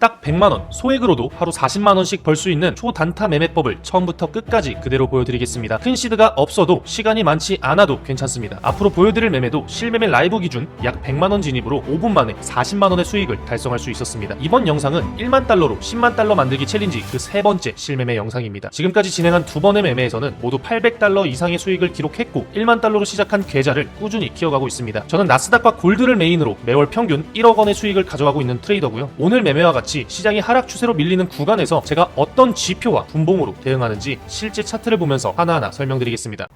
딱 100만원, 소액으로도 하루 40만원씩 벌 수 있는 초단타 매매법을 처음부터 끝까지 그대로 보여드리겠습니다. 큰 시드가 없어도 시간이 많지 않아도 괜찮습니다. 앞으로 보여드릴 매매도 실매매 라이브 기준 약 100만원 진입으로 5분 만에 40만원의 수익을 달성할 수 있었습니다. 이번 영상은 1만 달러로 10만 달러 만들기 챌린지 그 세 번째 실매매 영상입니다. 지금까지 진행한 두 번의 매매에서는 모두 800달러 이상의 수익을 기록했고 1만 달러로 시작한 계좌를 꾸준히 키워가고 있습니다. 저는 나스닥과 골드를 메인으로 매월 평균 1억 원의 수익을 가져가고 있는 트레이더고요. 오늘 매매와 같이 시장이 하락 추세로 밀리는 구간에서 제가 어떤 지표와 분봉으로 대응하는지 실제 차트를 보면서 하나하나 설명드리겠습니다.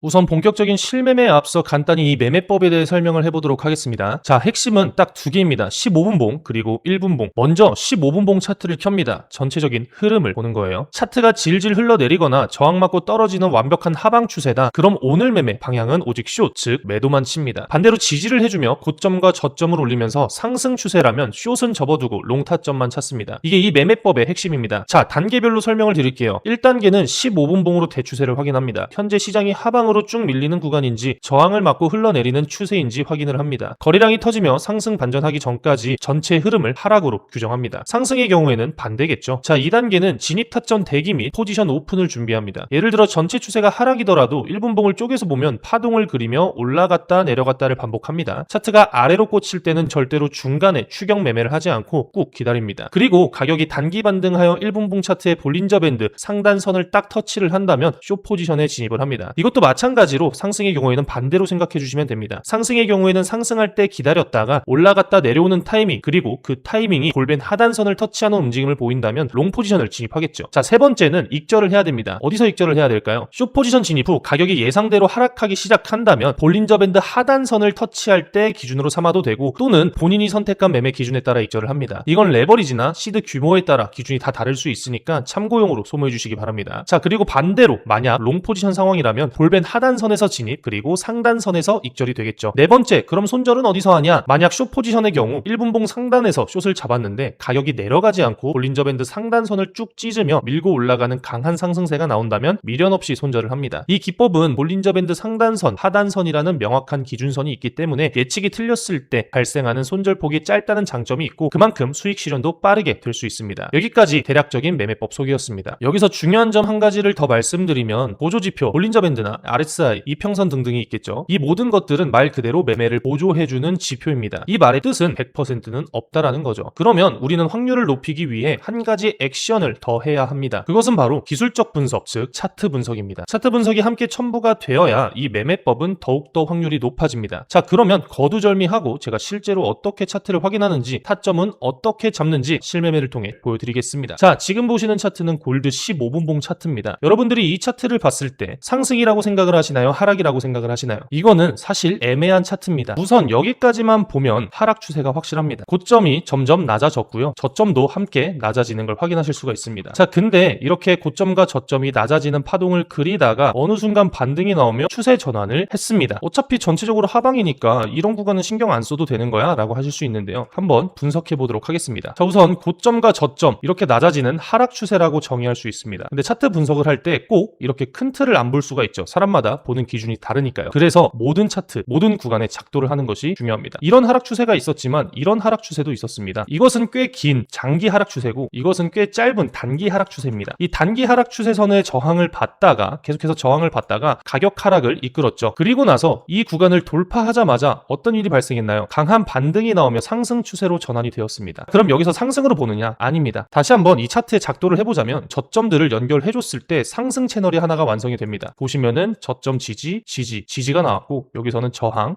우선 본격적인 실매매에 앞서 간단히 이 매매법에 대해 설명을 해보도록 하겠습니다. 자, 핵심은 딱 두 개입니다. 15분봉 그리고 1분봉. 먼저 15분봉 차트를 켭니다. 전체적인 흐름을 보는 거예요. 차트가 질질 흘러내리거나 저항 맞고 떨어지는 완벽한 하방 추세다. 그럼 오늘 매매 방향은 오직 숏, 즉 매도만 칩니다. 반대로 지지를 해주며 고점과 저점을 올리면서 상승 추세라면 숏은 접어두고 롱 타점만 찾습니다. 이게 이 매매법의 핵심입니다. 자, 단계별로 설명을 드릴게요. 1단계는 15분봉으로 대추세를 확인합니다. 현재 시장이 하방으로 쭉 밀리는 구간인지 저항을 맞고 흘러내리는 추세인지 확인을 합니다. 거래량이 터지며 상승 반전하기 전까지 전체 흐름을 하락으로 규정합니다. 상승의 경우에는 반대겠죠. 자, 2단계는 진입 타점 대기 및 포지션 오픈을 준비합니다. 예를 들어 전체 추세가 하락이더라도 1분봉을 쪼개서 보면 파동을 그리며 올라갔다 내려갔다를 반복합니다. 차트가 아래로 꽂힐 때는 절대로 중간에 추격 매매를 하지 않고 꾹 기다립니다. 그리고 가격이 단기 반등하여 1분봉 차트의 볼린저 밴드 상단선을 딱 터치를 한다면 숏 포지션에 진입을 합니다. 이것도 마찬가지로 상승의 경우에는 반대로 생각해 주시면 됩니다. 상승의 경우에는 상승할 때 기다렸다가 올라갔다 내려오는 타이밍, 그리고 그 타이밍이 골반 하단선을 터치하는 움직임을 보인다면 롱 포지션을 진입하겠죠. 자, 세 번째는 익절을 해야 됩니다. 어디서 익절을 해야 될까요? 숏 포지션 진입 후 가격이 예상대로 하락하기 시작한다면 볼린저 밴드 하단선을 터치할 때 기준으로 삼아도 되고, 또는 본인이 선택한 매매 기준에 따라 익절을 합니다. 이건 레버리지나 시드 규모에 따라 기준이 다 다를 수 있으니까 참고용으로 소모해 주시기 바랍니다. 자, 그리고 반대로 만약 롱 포지션 상황이라면 골반 하단선에서 진입, 그리고 상단선에서 익절이 되겠죠. 네 번째, 그럼 손절은 어디서 하냐? 만약 숏 포지션의 경우 1분봉 상단에서 숏을 잡았는데 가격이 내려가지 않고 볼린저 밴드 상단선을 쭉 찢으며 밀고 올라가는 강한 상승세가 나온다면 미련 없이 손절을 합니다. 이 기법은 볼린저 밴드 상단선, 하단선이라는 명확한 기준선이 있기 때문에 예측이 틀렸을 때 발생하는 손절폭이 짧다는 장점이 있고, 그만큼 수익 실현도 빠르게 될 수 있습니다. 여기까지 대략적인 매매법 소개였습니다. 여기서 중요한 점 한 가지를 더 말씀드리면, 보조지표, 볼린저 밴드나 RSI, 이평선 등등이 있겠죠. 이 모든 것들은 말 그대로 매매를 보조해주는 지표입니다. 이 말의 뜻은 100%는 없다라는 거죠. 그러면 우리는 확률을 높이기 위해 한 가지 액션을 더 해야 합니다. 그것은 바로 기술적 분석, 즉 차트 분석입니다. 차트 분석이 함께 첨부가 되어야 이 매매법은 더욱더 확률이 높아집니다. 자, 그러면 거두절미하고 제가 실제로 어떻게 차트를 확인하는지, 타점은 어떻게 잡는지 실매매를 통해 보여드리겠습니다. 자, 지금 보시는 차트는 골드 15분봉 차트입니다. 여러분들이 이 차트를 봤을 때 상승이라고 생각을 하시나요? 하락이라고 생각을 하시나요? 이거는 사실 애매한 차트입니다. 우선 여기까지만 보면 하락 추세가 확실합니다. 고점이 점점 낮아졌고요. 저점도 함께 낮아지는 걸 확인하실 수가 있습니다. 자, 근데 이렇게 고점과 저점이 낮아지는 파동을 그리다가 어느 순간 반등이 나오며 추세 전환을 했습니다. 어차피 전체적으로 하방이니까 이런 구간은 신경 안 써도 되는 거야 라고 하실 수 있는데요. 한번 분석해 보도록 하겠습니다. 자, 우선 고점과 저점 이렇게 낮아지는 하락 추세라고 정의할 수 있습니다. 근데 차트 분석을 할 때 꼭 이렇게 큰 틀을 안 볼 수가 있죠. 사람마다 보는 기준이 다르니까요. 그래서 모든 차트, 모든 구간에 작도를 하는 것이 중요합니다. 이런 하락 추세가 있었지만 이런 하락 추세도 있었습니다. 이것은 꽤 긴 장기 하락 추세고, 이것은 꽤 짧은 단기 하락 추세입니다. 이 단기 하락 추세선의 저항을 받다가 계속해서 저항을 받다가 가격 하락을 이끌었죠. 그리고 나서 이 구간을 돌파하자마자 어떤 일이 발생했나요? 강한 반등이 나오며 상승 추세로 전환이 되었습니다. 그럼 여기서 상승으로 보느냐? 아닙니다. 다시 한번 이 차트에 작도를 해보자면 저점들을 연결해줬을 때 상승 채널이 하나가 완성이 됩니다. 보시면은 저점 지지가 나왔고, 여기서는 저항.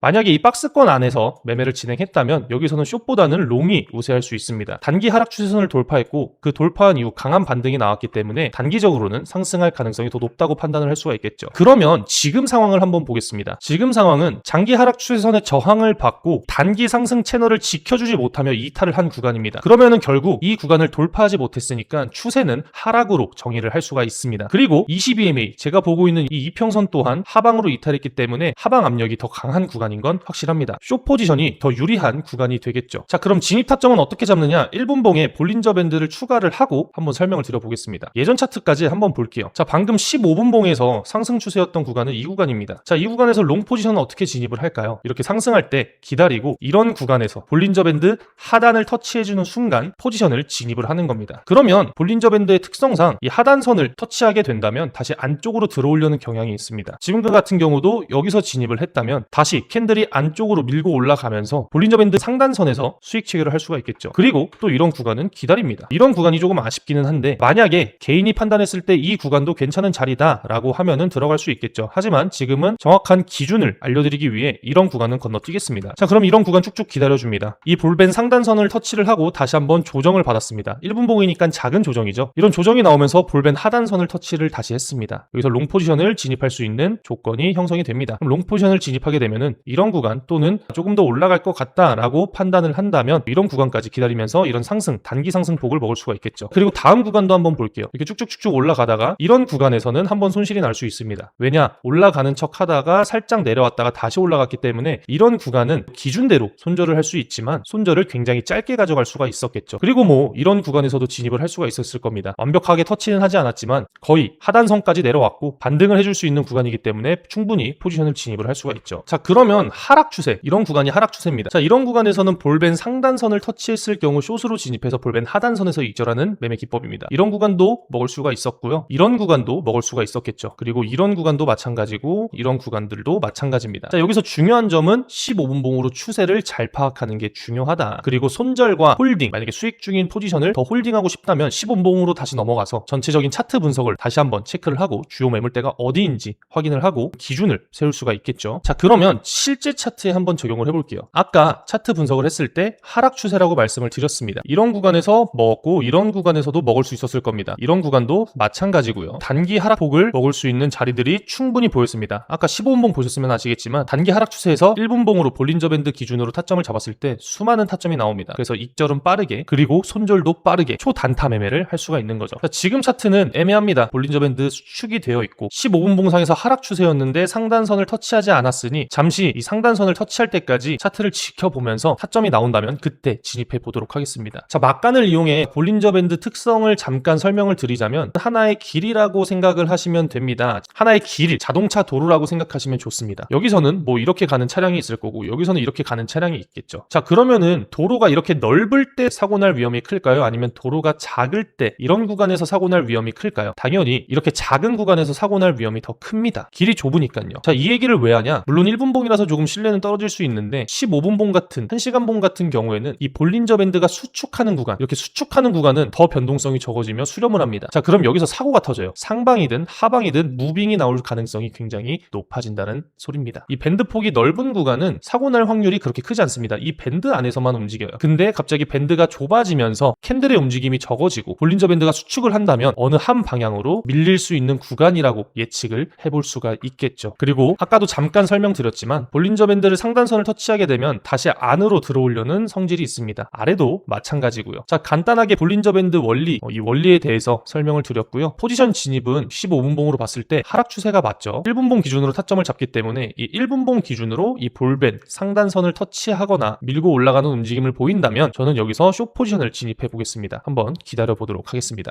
만약에 이 박스권 안에서 매매를 진행했다면 여기서는 숏보다는 롱이 우세할 수 있습니다. 단기 하락 추세선을 돌파했고, 그 돌파한 이후 강한 반등이 나왔기 때문에 단기적으로는 상승할 가능성이 더 높다고 판단을 할 수가 있겠죠. 그러면 지금 상황을 한번 보겠습니다. 지금 상황은 장기 하락 추세선의 저항을 받고 단기 상승 채널을 지켜주지 못하며 이탈을 한 구간입니다. 그러면은 결국 이 구간을 돌파하지 못했으니까 추세는 하락으로 정의를 할 수가 있습니다. 그리고 22MA, 제가 보고 돌고 있는 이 이평선 또한 하방으로 이탈했기 때문에 하방 압력이 더 강한 구간인 건 확실합니다. 숏 포지션이 더 유리한 구간이 되겠죠. 자, 그럼 진입 타점은 어떻게 잡느냐? 1분봉에 볼린저 밴드를 추가를 하고 한번 설명을 드려보겠습니다. 예전 차트까지 한번 볼게요. 자, 방금 15분봉에서 상승 추세였던 구간은 이 구간입니다. 자, 이 구간에서 롱 포지션은 어떻게 진입을 할까요? 이렇게 상승할 때 기다리고 이런 구간에서 볼린저 밴드 하단을 터치해주는 순간 포지션을 진입을 하는 겁니다. 그러면 볼린저 밴드의 특성상 이 하단선을 터치하게 된다면 다시 안쪽으로 들어오려는 경향이 있습니다. 지금과 같은 경우도 여기서 진입을 했다면 다시 캔들이 안쪽으로 밀고 올라가면서 볼린저 밴드 상단선에서 수익 체결을 할 수가 있겠죠. 그리고 또 이런 구간은 기다립니다. 이런 구간이 조금 아쉽기는 한데 만약에 개인이 판단했을 때 이 구간도 괜찮은 자리다 라고 하면은 들어갈 수 있겠죠. 하지만 지금은 정확한 기준을 알려드리기 위해 이런 구간은 건너뛰겠습니다. 자, 그럼 이런 구간 쭉쭉 기다려줍니다. 이 볼밴 상단선을 터치를 하고 다시 한번 조정을 받았습니다. 1분봉이니까 작은 조정이죠. 이런 조정이 나오면서 볼밴 하단선을 터치를 다시 했습니다. 여기서 롱 포지션을 진입할 수 있는 조건이 형성이 됩니다. 그럼 롱 포지션을 진입하게 되면은 이런 구간 또는 조금 더 올라갈 것 같다라고 판단을 한다면 이런 구간까지 기다리면서 이런 상승, 단기 상승폭을 먹을 수가 있겠죠. 그리고 다음 구간도 한번 볼게요. 이렇게 쭉쭉쭉쭉 올라가다가 이런 구간에서는 한번 손실이 날 수 있습니다. 왜냐? 올라가는 척 하다가 살짝 내려왔다가 다시 올라갔기 때문에 이런 구간은 기준대로 손절을 할 수 있지만 손절을 굉장히 짧게 가져갈 수가 있었겠죠. 그리고 뭐 이런 구간에서도 진입을 할 수가 있었을 겁니다. 완벽하게 터치는 하지 않았지만 거의 하단선까지 내려왔고 반등을 해줄 수 있는 구간이기 때문에 충분히 포지션을 진입을 할 수가 있죠. 자, 그러면 하락 추세, 이런 구간이 하락 추세입니다. 자, 이런 구간에서는 볼밴 상단선을 터치했을 경우 숏으로 진입해서 볼밴 하단선에서 익절하는 매매 기법입니다. 이런 구간도 먹을 수가 있었고요. 이런 구간도 먹을 수가 있었겠죠. 그리고 이런 구간도 마찬가지고 이런 구간들도 마찬가지입니다. 자, 여기서 중요한 점은 15분봉으로 추세를 잘 파악하는 게 중요하다. 그리고 손절과 홀딩, 만약에 수익 중인 포지션을 더 홀딩하고 싶다면 15분봉으로 다시 넘어가서 전체적인 차트 분석을 다시 한번 체크를 하고 주요 매물대가 어디인지 확인을 하고 기준을 세울 수가 있겠죠. 자, 그러면 실제 차트에 한번 적용을 해볼게요. 아까 차트 분석을 했을 때 하락 추세라고 말씀을 드렸습니다. 이런 구간에서 먹었고 이런 구간에서도 먹을 수 있었을 겁니다. 이런 구간도 마찬가지고요. 단기 하락폭을 먹을 수 있는 자리들이 충분히 보였습니다. 아까 15분봉 보셨으면 아시겠지만 단기 하락 추세에서 1분봉으로 볼린저 밴드 기준으로 타점을 잡았을 때 수많은 타점이 나옵니다. 그래서 익절은 빠르게 그리고 손절도 빠르게 초단타 매매를 할 수가 있는 거죠. 자, 지금 차트는 애매합니다. 볼린저 밴드 수축이 되어 있고 15분봉상에서 하락 추세였는데 상단선을 터치하지 않았으니 잠시 이 상단선을 터치할 때까지 차트를 지켜보면서 타점이 나온다면 그때 진입해 보도록 하겠습니다. 자, 막간을 이용해 볼린저 밴드 특성을 잠깐 설명을 드리자면 하나의 길이라고 생각을 하시면 됩니다. 하나의 길, 자동차 도로라고 생각하시면 좋습니다. 여기서는 뭐 이렇게 가는 차량이 있을 거고 여기서는 이렇게 가는 차량이 있겠죠. 자, 그러면은 도로가 이렇게 넓을 때 사고 날 위험이 클까요? 아니면 도로가 작을 때 이런 구간에서 사고 날 위험이 클까요? 당연히 이렇게 작은 구간에서 사고 날 위험이 더 큽니다. 길이 좁으니까요. 자, 이 얘기를 왜 하냐? 물론 1분봉이라서 조금 신뢰는 떨어질 수 있는데 15분봉 같은 1시간봉 같은 경우에는 이 볼린저 밴드가 수축하는 구간, 이렇게 수축하는 구간은 더 변동성이 적어지며 수렴을 합니다. 자, 그럼 여기서 사고가 터져요. 상방이든 하방이든 무빙이 나올 가능성이 굉장히 높아진다는 소리입니다. 이 밴드 폭이 넓은 구간은 사고 날 확률이 그렇게 크지 않습니다. 이 밴드 안에서만 움직여요. 근데 갑자기 밴드가 좁아지면서 캔들의 움직임이 적어지고 볼린저 밴드가 수축을 한다면 어느 한 방향으로 밀릴 수 있는 구간이라고 예측을 해볼 수가 있겠죠. 그리고 아까도 잠깐 설명드렸지만 볼린저 밴드를 상단선을 터치하게 되면 다시 안으로 들어오려는 성질이 있습니다. 아래도 마찬가지고요. 자, 간단하게 볼린저 밴드 원리, 이 원리에 대해서 설명을 드렸고요. 포지션 진입은 15분봉으로 봤을 때 하락 추세가 맞죠. 1분봉 기준으로 타점을 잡기 때문에 이 1분봉 기준으로 이 볼밴 상단선을 터치하거나 밀고 올라가는 움직임을 보인다면 저는 여기서 숏 포지션을 진입해 보겠습니다. 한번 기다려 보도록 하겠습니다.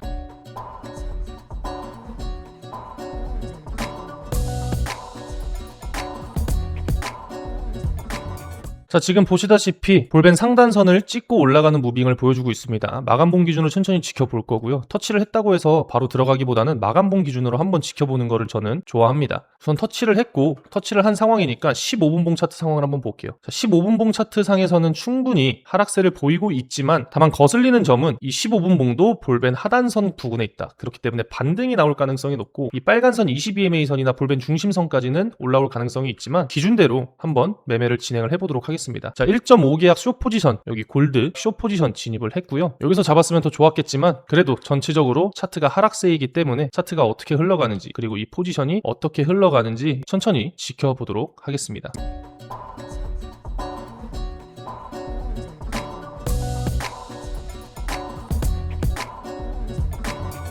자, 지금 보시다시피 볼밴 상단선을 찍고 올라가는 무빙을 보여주고 있습니다. 마감봉 기준으로 천천히 지켜볼 거고요. 터치를 했다고 해서 바로 들어가기보다는 마감봉 기준으로 한번 지켜보는 거를 저는 좋아합니다. 우선 터치를 했고 터치를 한 상황이니까 15분봉 차트 상황을 한번 볼게요. 자, 15분봉 차트 상에서는 충분히 하락세를 보이고 있지만 다만 거슬리는 점은 이 15분봉도 볼밴 하단선 부근에 있다. 그렇기 때문에 반등이 나올 가능성이 높고 이 빨간선 22MA선이나 볼밴 중심선까지는 올라올 가능성이 있지만 기준대로 한번 매매를 진행을 해보도록 하겠습니다. 자, 1.5 계약 숏 포지션, 여기 골드 숏 포지션 진입을 했고요. 여기서 잡았으면 더 좋았겠지만 그래도 전체적으로 차트가 하락세이기 때문에 차트가 어떻게 흘러가는지 그리고 이 포지션이 어떻게 흘러가는지 천천히 지켜보도록 하겠습니다.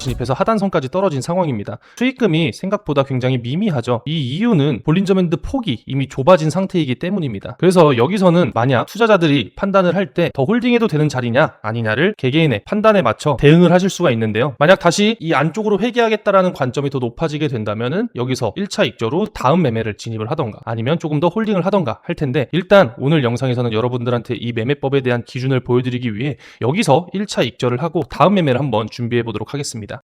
진입해서 하단선까지 떨어진 상황입니다. 수익금이 생각보다 굉장히 미미하죠. 이 이유는 볼린저 밴드 폭이 이미 좁아진 상태이기 때문입니다. 그래서 여기서는 만약 투자자들이 판단을 할 때 더 홀딩해도 되는 자리냐 아니냐를 개개인의 판단에 맞춰 대응을 하실 수가 있는데요. 만약 다시 이 안쪽으로 회귀하겠다라는 관점이 더 높아지게 된다면은 여기서 1차 익저로 다음 매매를 진입을 하던가 아니면 조금 더 홀딩을 하던가 할 텐데, 일단 오늘 영상에서는 여러분들한테 이 매매법에 대한 기준을 보여드리기 위해 여기서 1차 익절을 하고 다음 매매를 한번 준비해 보도록 하겠습니다.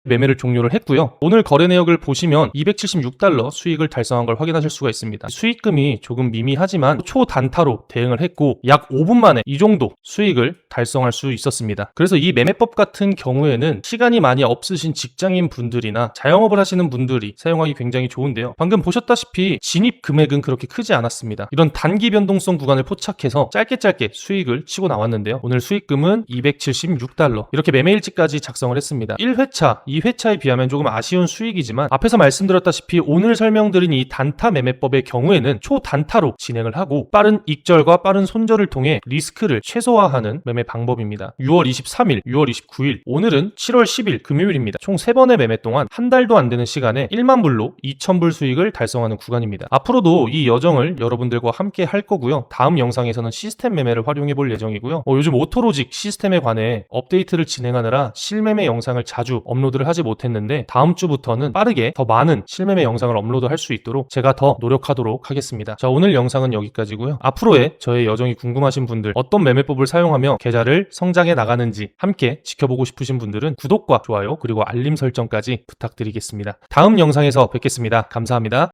매매를 종료를 했고요. 오늘 거래 내역을 보시면 $276 수익을 달성한 걸 확인하실 수가 있습니다. 수익금이 조금 미미하지만 초단타로 대응을 했고 약 5분 만에 이 정도 수익을 달성할 수 있었습니다. 그래서 이 매매법 같은 경우에는 시간이 많이 없으신 직장인 분들이나 자영업을 하시는 분들이 사용하기 굉장히 좋은데요. 방금 보셨다시피 진입 금액은 그렇게 크지 않았습니다. 이런 단기 변동성 구간을 포착해서 짧게 수익을 치고 나왔는데요. 오늘 수익금은 $276 이렇게 매매일지까지 작성을 했습니다. 1회차 2회차에 비하면 조금 아쉬운 수익이지만 앞에서 말씀드렸다시피 오늘 설명드린 이 단타 매매법의 경우에는 초단타로 진행을 하고 빠른 익절과 빠른 손절을 통해 리스크를 최소화하는 매매 방법입니다. 6월 23일, 6월 29일, 오늘은 7월 10일 금요일입니다. 총 3번의 매매 동안 한 달도 안 되는 시간에 1만 불로 2,000불 수익을 달성하는 구간입니다. 앞으로도 이 여정을 여러분들과 함께 할 거고요. 다음 영상에서는 시스템 매매를 활용해 볼 예정이고요. 요즘 오토로직 시스템에 관해 업데이트를 진행하느라 실매매 영상을 자주 업로드를 하지 못했는데 다음 주부터는 빠르게 더 많은 실매매 영상을 업로드할 수 있도록 제가 더 노력하도록 하겠습니다. 자, 오늘 영상은 여기까지고요. 앞으로의 저의 여정이 궁금하신 분들, 어떤 매매법을 사용하며 계좌를 성장해 나가는지 함께 지켜보고 싶으신 분들은 구독과 좋아요 그리고 알림 설정까지 부탁드리겠습니다. 다음 영상에서 뵙겠습니다. 감사합니다.